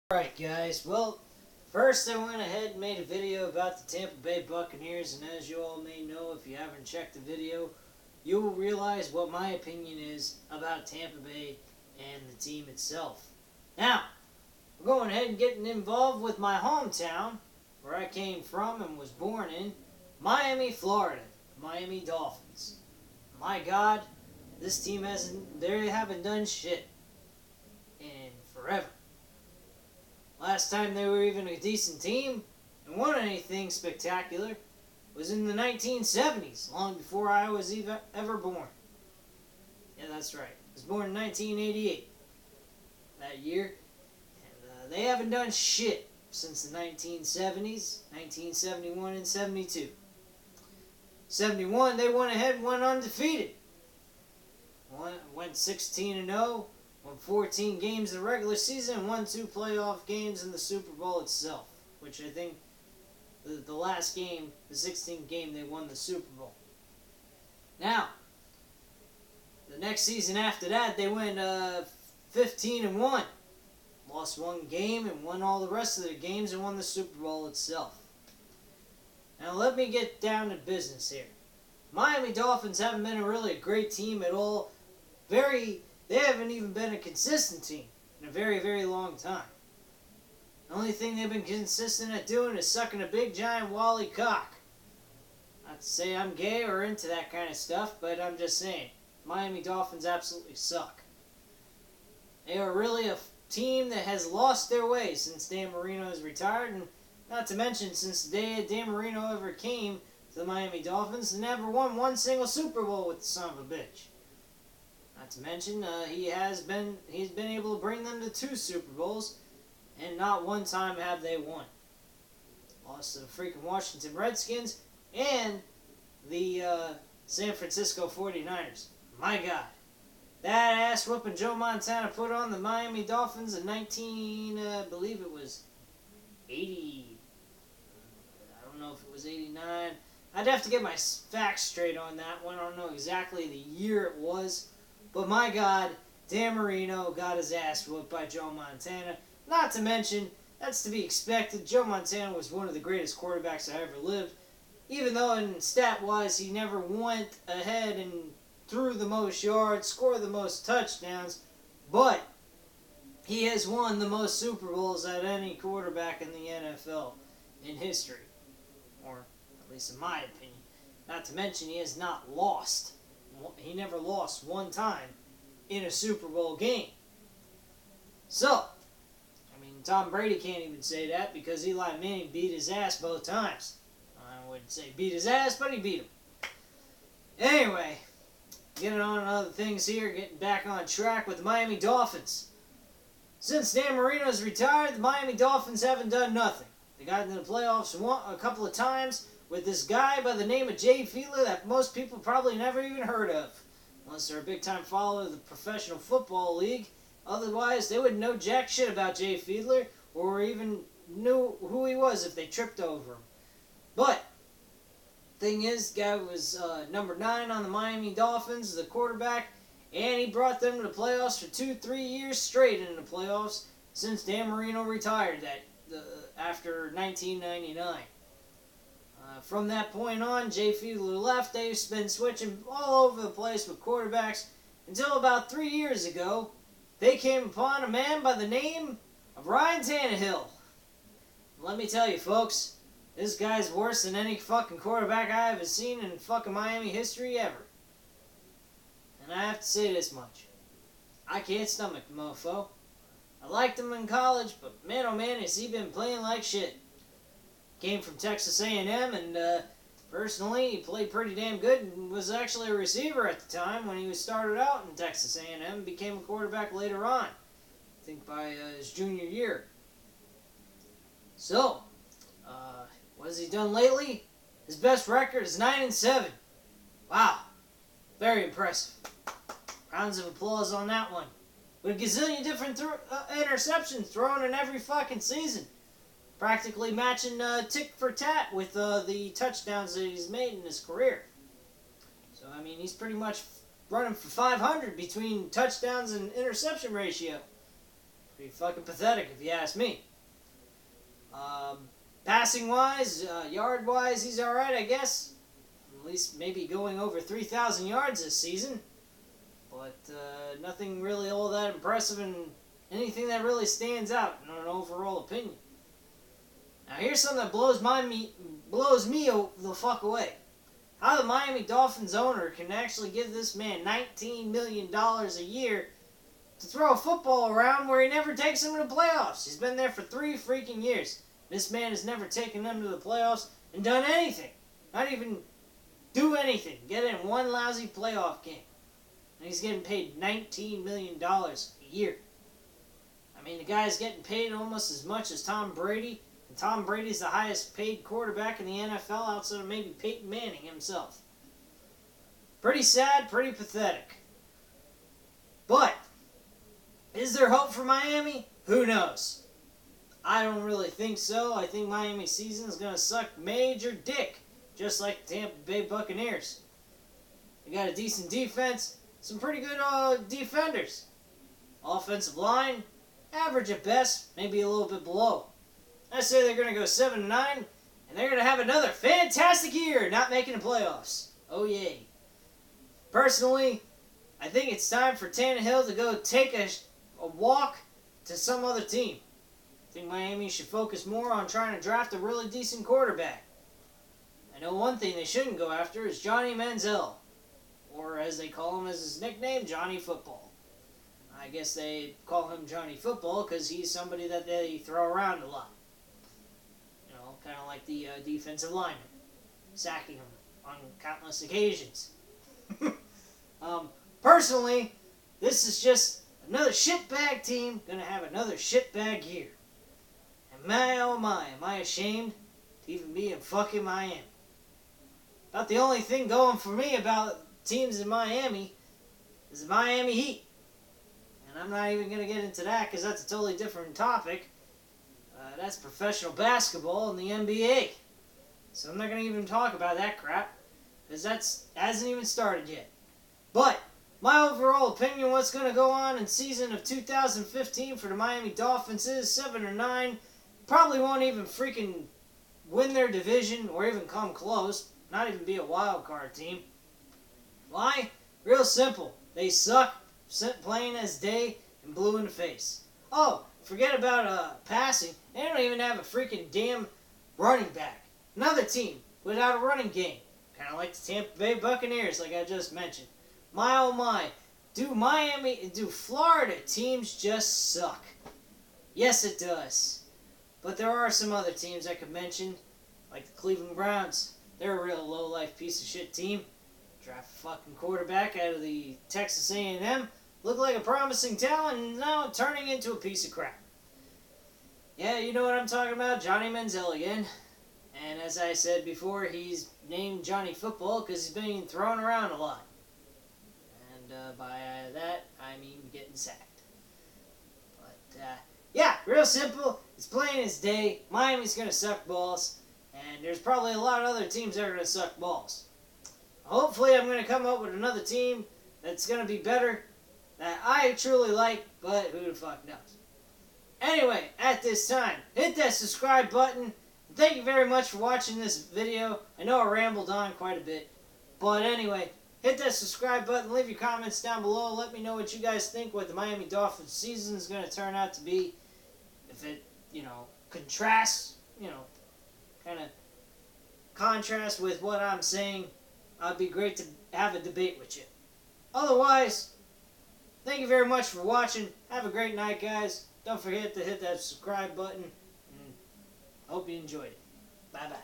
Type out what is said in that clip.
Alright guys, well, first I went ahead and made a video about the Tampa Bay Buccaneers, and as you all may know, if you haven't checked the video, you will realize what my opinion is about Tampa Bay and the team itself. Now, I'm going ahead and getting involved with my hometown, where I came from and was born in, Miami, Florida, Miami Dolphins. My God, this team they haven't done shit in forever. Last time they were even a decent team and won anything spectacular was in the 1970s, long before I was ever born. Yeah, that's right. I was born in 1988, that year. And they haven't done shit since the 1970s, 1971 and 72. 71, they went ahead and went undefeated. Went 16-0. Won 14 games in the regular season and won 2 playoff games in the Super Bowl itself, which I think the last game, the 16th game, they won the Super Bowl. Now, the next season after that, they went 15-1. Lost 1 game and won all the rest of their games and won the Super Bowl itself. Now, let me get down to business here. Miami Dolphins haven't been really a great team at all. They haven't even been a consistent team in a very, very long time. The only thing they've been consistent at doing is sucking a big, giant, wally cock. Not to say I'm gay or into that kind of stuff, but I'm just saying, Miami Dolphins absolutely suck. They are really a team that has lost their way since Dan Marino has retired, and not to mention, since the day Dan Marino ever came to the Miami Dolphins, they never won one single Super Bowl with the son of a bitch. Not to mention, he's been able to bring them to 2 Super Bowls, and not one time have they won. Lost to the freaking Washington Redskins and the San Francisco 49ers. My God. That ass whooping Joe Montana put on the Miami Dolphins in I believe it was 80. I don't know if it was 89. I'd have to get my facts straight on that one. I don't know exactly the year it was. But my God, Dan Marino got his ass whooped by Joe Montana. Not to mention, that's to be expected. Joe Montana was one of the greatest quarterbacks that ever lived. Even though in stat-wise he never went ahead and threw the most yards, scored the most touchdowns. But he has won the most Super Bowls at any quarterback in the NFL in history. Or at least in my opinion. Not to mention he has not lost. He never lost one time in a Super Bowl game. So, I mean, Tom Brady can't even say that because Eli Manning beat his ass both times. I wouldn't say beat his ass, but he beat him. Anyway, getting on to other things here, getting back on track with the Miami Dolphins. Since Dan Marino's retired, the Miami Dolphins haven't done nothing. They got into the playoffs a couple of times with this guy by the name of Jay Fiedler that most people probably never even heard of, unless they're a big-time follower of the Professional Football League. Otherwise, they wouldn't know jack shit about Jay Fiedler or even knew who he was if they tripped over him. But, thing is, the guy was number 9 on the Miami Dolphins, the quarterback, and he brought them to the playoffs for 2-3 years straight in the playoffs since Dan Marino retired after 1999. From that point on, Jay Fiedler left. They've been switching all over the place with quarterbacks until about 3 years ago, they came upon a man by the name of Ryan Tannehill. Let me tell you, folks, this guy's worse than any fucking quarterback I have seen in fucking Miami history ever. And I have to say this much. I can't stomach the mofo. I liked him in college, but man oh man, has he been playing like shit. Came from Texas A&M, and personally, he played pretty damn good and was actually a receiver at the time when he was started out in Texas A&M, became a quarterback later on, I think by his junior year. So, what has he done lately? His best record is 9-7. Wow, very impressive. Rounds of applause on that one. With a gazillion different interceptions thrown in every fucking season. Practically matching tick for tat with the touchdowns that he's made in his career. So, I mean, he's pretty much running for 500 between touchdowns and interception ratio. Pretty fucking pathetic if you ask me. Passing-wise, yard-wise, he's alright, I guess. At least maybe going over 3,000 yards this season. But nothing really all that impressive and anything that really stands out in an overall opinion. Now here's something that blows me the fuck away. How the Miami Dolphins owner can actually give this man $19 million a year to throw a football around where he never takes them to the playoffs. He's been there for 3 freaking years. This man has never taken them to the playoffs and done anything. Not even do anything. Get in one lousy playoff game. And he's getting paid $19 million a year. I mean, the guy's getting paid almost as much as Tom Brady. And Tom Brady's the highest paid quarterback in the NFL outside of maybe Peyton Manning himself. Pretty sad, pretty pathetic. But, is there hope for Miami? Who knows? I don't really think so. I think Miami's season is going to suck major dick. Just like the Tampa Bay Buccaneers. They got a decent defense. Some pretty good defenders. Offensive line, average at best, maybe a little bit below. I say they're going to go 7-9, and they're going to have another fantastic year not making the playoffs. Oh, yay. Personally, I think it's time for Tannehill to go take a walk to some other team. I think Miami should focus more on trying to draft a really decent quarterback. I know one thing they shouldn't go after is Johnny Manziel. Or as they call him as his nickname, Johnny Football. I guess they call him Johnny Football because he's somebody that they throw around a lot. You know, kind of like the defensive lineman. Sacking him on countless occasions. Personally, this is just another shitbag team going to have another shitbag year. And my oh my, am I ashamed to even be in fucking Miami. About the only thing going for me about teams in Miami is the Miami Heat. And I'm not even going to get into that because that's a totally different topic. That's professional basketball in the NBA. So I'm not going to even talk about that crap because that hasn't even started yet. But my overall opinion what's going to go on in season of 2015 for the Miami Dolphins is 7-9. Probably won't even freaking win their division or even come close. Not even be a wild card team. Why? Real simple. They suck, plain as day, and blue in the face. Oh, forget about passing. They don't even have a freaking damn running back. Another team without a running game. Kind of like the Tampa Bay Buccaneers, like I just mentioned. My oh my. Do Florida teams just suck? Yes, it does. But there are some other teams I could mention, like the Cleveland Browns. They're a real low-life piece of shit team. Draft a fucking quarterback out of the Texas A&M. Looked like a promising talent, and now turning into a piece of crap. Yeah, you know what I'm talking about. Johnny Manziel again. And as I said before, he's named Johnny Football because he's being thrown around a lot. And by that, I mean getting sacked. But, yeah, real simple. It's plain as day. Miami's going to suck balls. And there's probably a lot of other teams that are going to suck balls. Hopefully I'm going to come up with another team that's going to be better, that I truly like, but who the fuck knows. Anyway, at this time, hit that subscribe button. Thank you very much for watching this video. I know I rambled on quite a bit. But anyway, hit that subscribe button. Leave your comments down below. Let me know what you guys think what the Miami Dolphins season is going to turn out to be. If it, contrasts, kind of contrast with what I'm saying, it'd be great to have a debate with you. Otherwise, thank you very much for watching. Have a great night, guys. Don't forget to hit that subscribe button. And hope you enjoyed it. Bye-bye.